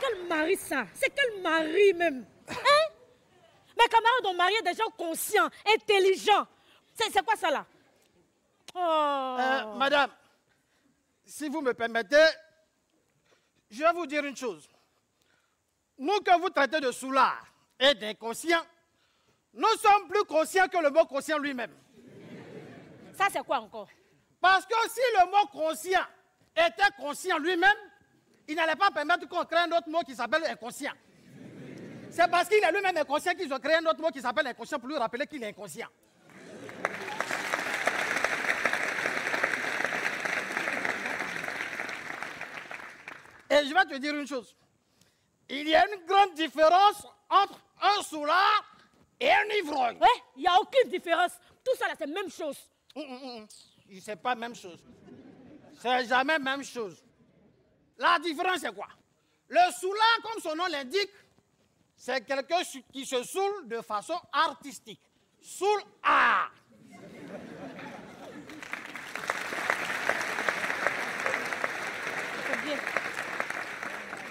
quel mari ça? C'est quel mari même? Hein? Mes camarades ont marié des gens conscients, intelligents. C'est quoi ça là? Oh. Madame, si vous me permettez, je vais vous dire une chose. Nous que vous traitez de soulards et d'inconscients, nous sommes plus conscients que le mot conscient lui-même. Ça c'est quoi encore? Parce que si le mot conscient était conscient lui-même, il n'allait pas permettre qu'on crée un autre mot qui s'appelle inconscient. C'est parce qu'il est lui-même inconscient qu'ils ont créé un autre mot qui s'appelle inconscient pour lui rappeler qu'il est inconscient. Et je vais te dire une chose. Il y a une grande différence entre un soulard et un ivrogne. Ouais, il n'y a aucune différence. Tout ça là, c'est la même chose. C'est pas la même chose. C'est jamais la même chose. La différence, c'est quoi? Le soulard, comme son nom l'indique, c'est quelqu'un qui se saoule de façon artistique. Soul art. C'est bien.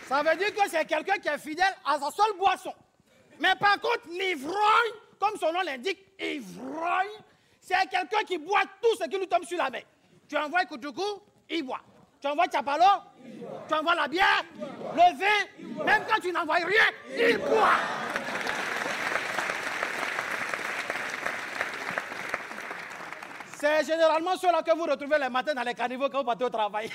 Ça veut dire que c'est quelqu'un qui est fidèle à sa seule boisson. Mais par contre, l'ivrogne, comme son nom l'indique, ivrogne, c'est quelqu'un qui boit tout ce qui lui tombe sur la main. Tu envoies Koutoukou, il boit. Tu envoies Tchapalo, tu envoies la bière, le vin, même quand tu n'envoies rien, il boit. C'est généralement ceux-là que vous retrouvez les matins dans les caniveaux quand vous partez au travail.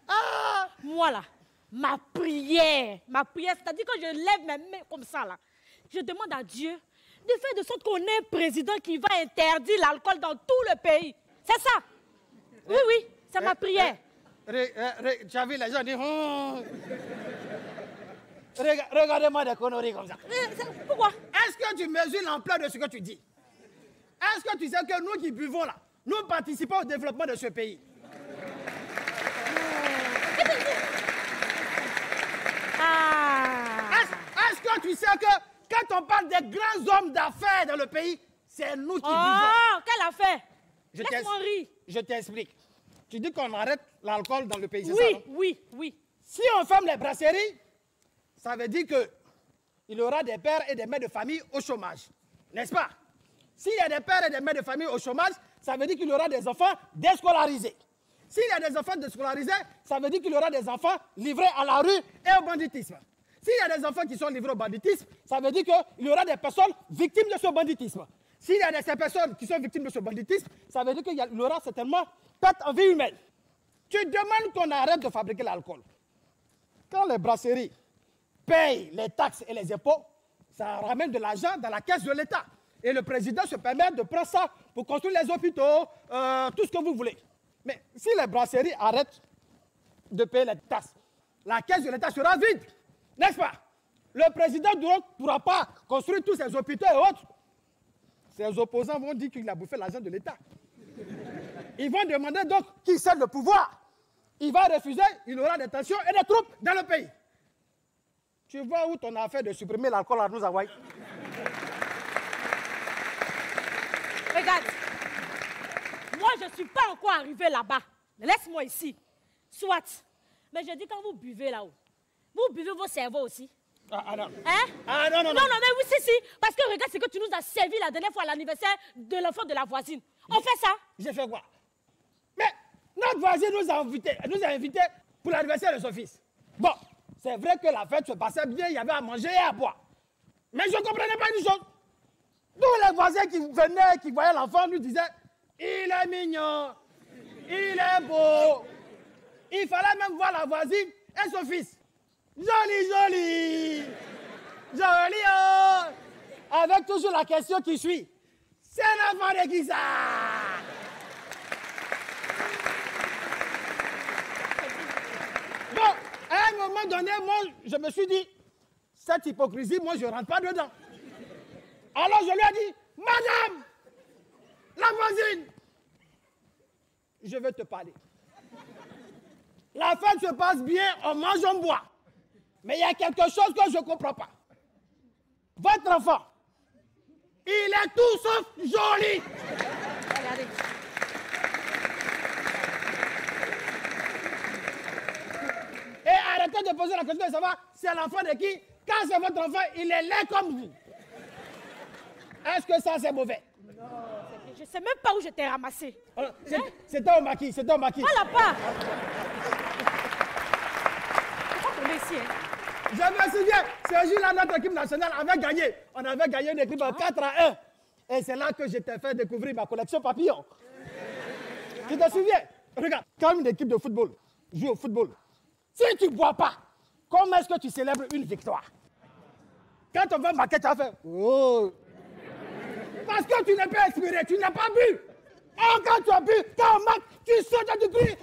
Ah, moi là, ma prière, c'est-à-dire que je lève mes mains comme ça là, je demande à Dieu de faire de sorte qu'on ait un président qui va interdire l'alcool dans tout le pays. C'est ça. Oui, oui, c'est ma prière. Tu as vu les gens dire... Regardez-moi des conneries comme ça. Pourquoi? Est-ce que tu mesures l'ampleur de ce que tu dis? Est-ce que tu sais que nous qui buvons là, nous participons au développement de ce pays? Est-ce que tu sais que quand on parle des grands hommes d'affaires dans le pays, c'est nous qui buvons? Oh, quelle affaire? Laisse-moi rire. Je t'explique. Tu dis qu'on arrête l'alcool dans le pays, c'est oui, ça? Oui, oui. Si on ferme les brasseries, ça veut dire qu'il y aura des pères et des mères de famille au chômage. N'est-ce pas? S'il y a des pères et des mères de famille au chômage, ça veut dire qu'il y aura des enfants déscolarisés. S'il y a des enfants déscolarisés, ça veut dire qu'il y aura des enfants livrés à la rue et au banditisme. S'il y a des enfants qui sont livrés au banditisme, ça veut dire qu'il y aura des personnes victimes de ce banditisme. S'il y a ces personnes qui sont victimes de ce banditisme, ça veut dire qu'il y aura certainement perte en vie humaine. Tu demandes qu'on arrête de fabriquer l'alcool. Quand les brasseries payent les taxes et les impôts, ça ramène de l'argent dans la caisse de l'État. Et le président se permet de prendre ça pour construire les hôpitaux, tout ce que vous voulez. Mais si les brasseries arrêtent de payer les taxes, la caisse de l'État sera vide. N'est-ce pas? Le président ne pourra pas construire tous ces hôpitaux et autres. Ses opposants vont dire qu'il a bouffé l'argent de l'État. Ils vont demander donc qui cède le pouvoir. Il va refuser, il aura des tensions et des troupes dans le pays. Tu vois où ton affaire de supprimer l'alcool à nous envoyer? Regarde, moi je ne suis pas encore arrivé là-bas. Laisse-moi ici. Soit. Mais je dis quand vous buvez là-haut, vous buvez vos cerveaux aussi. Ah non. Hein? Ah non, non, non. Non, non, mais oui, si. Parce que regarde ce que tu nous as servi la dernière fois à l'anniversaire de l'enfant de la voisine. On fait ça? J'ai fait quoi? Mais notre voisine nous a invités pour l'anniversaire de son fils. Bon, c'est vrai que la fête se passait bien, il y avait à manger et à boire. Mais je ne comprenais pas une chose. Tous les voisins qui venaient, qui voyaient l'enfant, nous disaient « Il est mignon, il est beau ». Il fallait même voir la voisine et son fils. Joli, joli, joli, oh. Avec toujours la question qui suit. C'est l'enfant de qui ça? Bon, à un moment donné, moi, je me suis dit, cette hypocrisie, moi, je ne rentre pas dedans. Alors je lui ai dit, Madame, la voisine, je veux te parler. La fête se passe bien, on mange, on boit. Mais il y a quelque chose que je ne comprends pas. Votre enfant, il est tout sauf joli. Regardez. Arrêtez de poser la question de savoir c'est l'enfant de qui. Quand c'est votre enfant, il est laid comme vous. Est-ce que ça, c'est mauvais? Non, je ne sais même pas où je t'ai ramassé. C'était au maquis, c'était au maquis. Voilà pas. Pourquoi on est ici, hein? Je me souviens, ce jour-là, notre équipe nationale avait gagné. On avait gagné une équipe 4-1. Et c'est là que je t'ai fait découvrir ma collection papillon. Tu te souviens? Regarde, quand une équipe de football joue au football, si tu ne bois pas, comment est-ce que tu célèbres une victoire? Quand on va marquer, tu vas faire oh! Parce que tu n'es pas inspiré, tu n'as pas bu. Oh, quand tu as bu, quand on marque, tu sautes et tu cries.